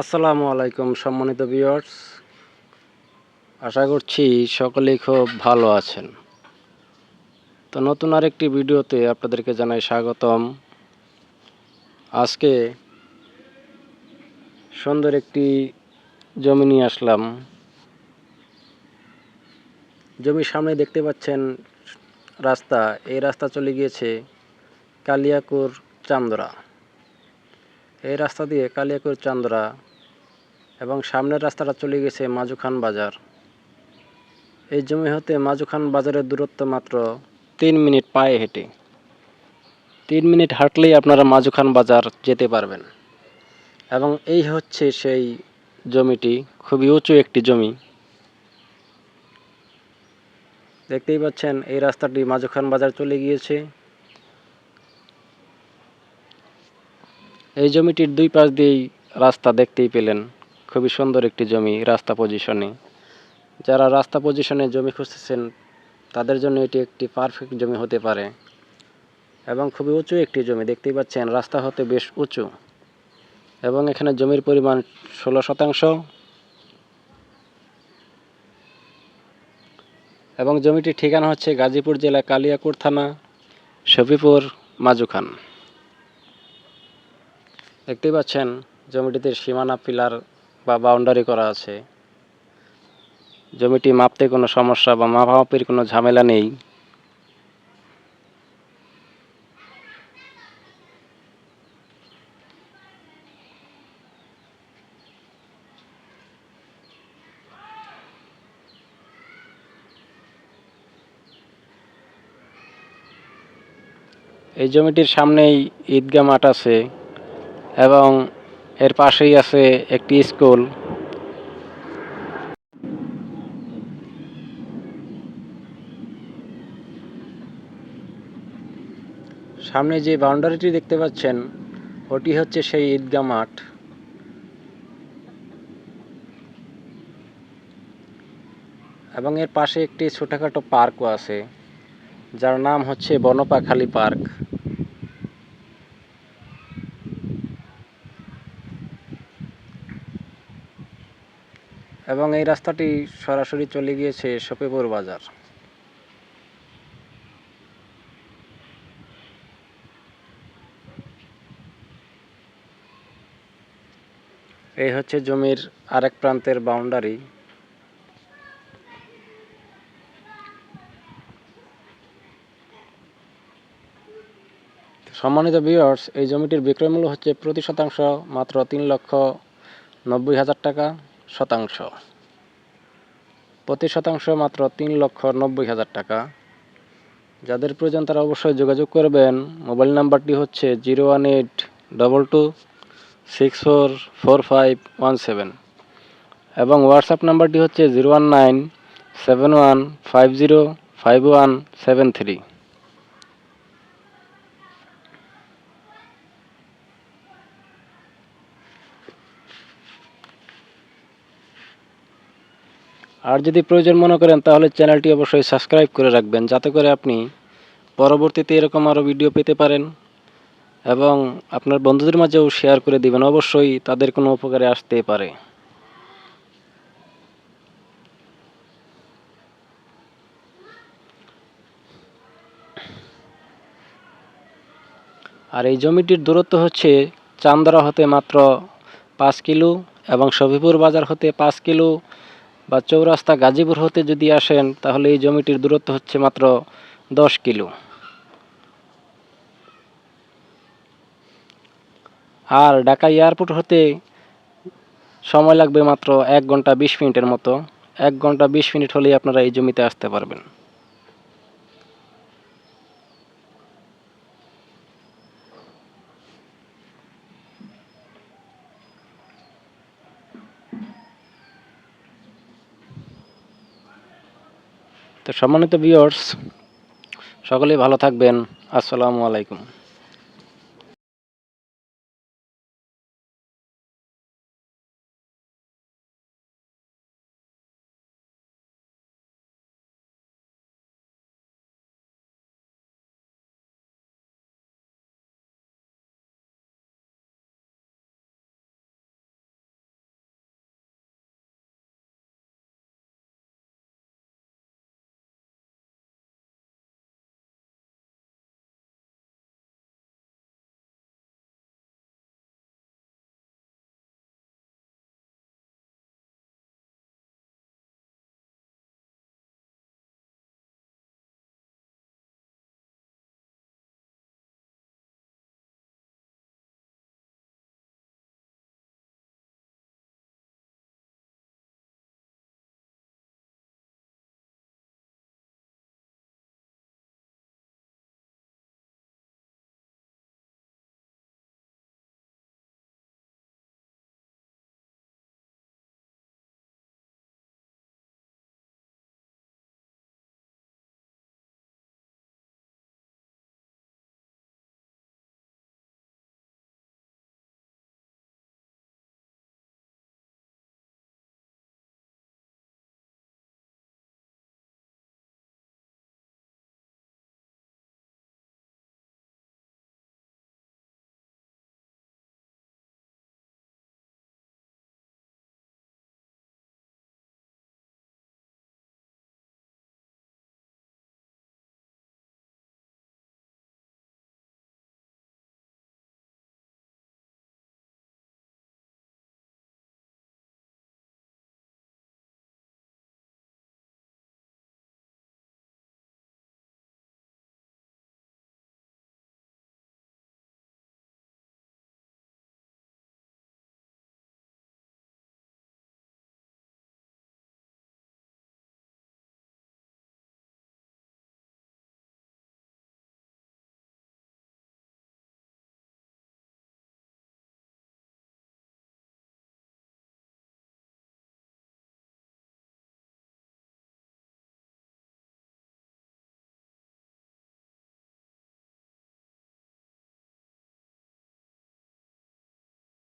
আসসালামু আলাইকুম সম্মানিত ভিউয়ার্স, আশা করছি সকলেই খুব ভালো আছেন। তো নতুন আরেকটি ভিডিওতে আপনাদেরকে জানাই স্বাগতম। আজকে সুন্দর একটি জমি নিয়ে আসলাম। জমির সামনে দেখতে পাচ্ছেন রাস্তা, এই রাস্তা চলে গিয়েছে কালিয়াকুর চান্দরা। এই রাস্তা দিয়ে কালিয়াকুর চান্দরা এবং সামনের রাস্তাটা চলে গেছে মাজুখান বাজার। এই জমি হতে মাজুখান বাজারের দূরত্ব মাত্র 3 মিনিট পায়ে হেঁটে। 3 মিনিট হাঁটলেই আপনারা মাজুখান বাজার যেতে পারবেন। এবং এই হচ্ছে সেই জমিটি, খুবই উঁচু একটি জমি। দেখতেই পাচ্ছেন এই রাস্তাটি মাজুখান বাজার চলে গিয়েছে। এই জমিটির দুই পাশ দিয়েই রাস্তা দেখতেই পেলেন। খুবই সুন্দর একটি জমি রাস্তা পজিশনে। যারা রাস্তা পজিশনে জমি খুঁজতেছেন তাদের জন্য এটি একটি পারফেক্ট জমি হতে পারে। এবং খুবই উঁচু একটি জমি, দেখতেই পাচ্ছেন রাস্তা হতে বেশ উঁচু। এবং এখানে জমির পরিমাণ 16 শতাংশ। এবং জমিটির ঠিকানা হচ্ছে গাজীপুর জেলা কালিয়াকুর থানা শফিপুর মাজুখান। দেখতেই পাচ্ছেন জমিটিতে সীমানা পিলার বা বাউন্ডারি করা আছে। জমিটি মাপতে কোনো সমস্যা বা মাপামাপির কোনো ঝামেলা নেই। এই জমিটির সামনেই ঈদগাহ মাঠ আছে এবং এর পাশেই আছে একটি স্কুল। সামনে যে বাউন্ডারিটি দেখতে পাচ্ছেন ওটি হচ্ছে সেই ঈদগাহ মাঠ। এবং এর পাশে একটি ছোটখাটো পার্কও আছে, যার নাম হচ্ছে বনপাখালি পার্ক। এবং এই রাস্তাটি সরাসরি চলে গিয়েছে শফিপুর বাজার। এই হচ্ছে জমির আরেক প্রান্তের বাউন্ডারি। সম্মানিত ভিউয়ার্স, এই জমিটির বিক্রয় মূল্য হচ্ছে প্রতি শতাংশ মাত্র 3,90,000 টাকা শতাংশ। প্রতি শতাংশ মাত্র 3,90,000 টাকা। যাদের প্রয়োজন তারা অবশ্যই যোগাযোগ করবেন। মোবাইল নাম্বারটি হচ্ছে 01822644517 এবং হোয়াটসঅ্যাপ নাম্বারটি হচ্ছে 01971505173। আর যদি প্রয়োজন মনে করেন তাহলে চ্যানেলটি অবশ্যই সাবস্ক্রাইব করে রাখবেন, যাতে করে আপনি পরবর্তীতে এরকম আরও ভিডিও পেতে পারেন এবং আপনার বন্ধুদের মাঝেও শেয়ার করে দিবেন। অবশ্যই তাদের কোনো উপকারে আসতে পারে। আর এই জমিটির দূরত্ব হচ্ছে চান্দরা হতে মাত্র 5 কিলো এবং শফিপুর বাজার হতে 5 কিলো, বা চৌরাস্তা গাজীপুর হতে যদি আসেন তাহলে এই জমিটির দূরত্ব হচ্ছে মাত্র 10 কিলো। আর ঢাকা এয়ারপোর্ট হতে সময় লাগবে মাত্র 1 ঘন্টা 20 মিনিটের মতো। 1 ঘন্টা 20 মিনিট হলেই আপনারা এই জমিতে আসতে পারবেন। তো সম্মানিত ভিউয়ার্স, সকলেই ভালো থাকবেন। আসসালামু আলাইকুম।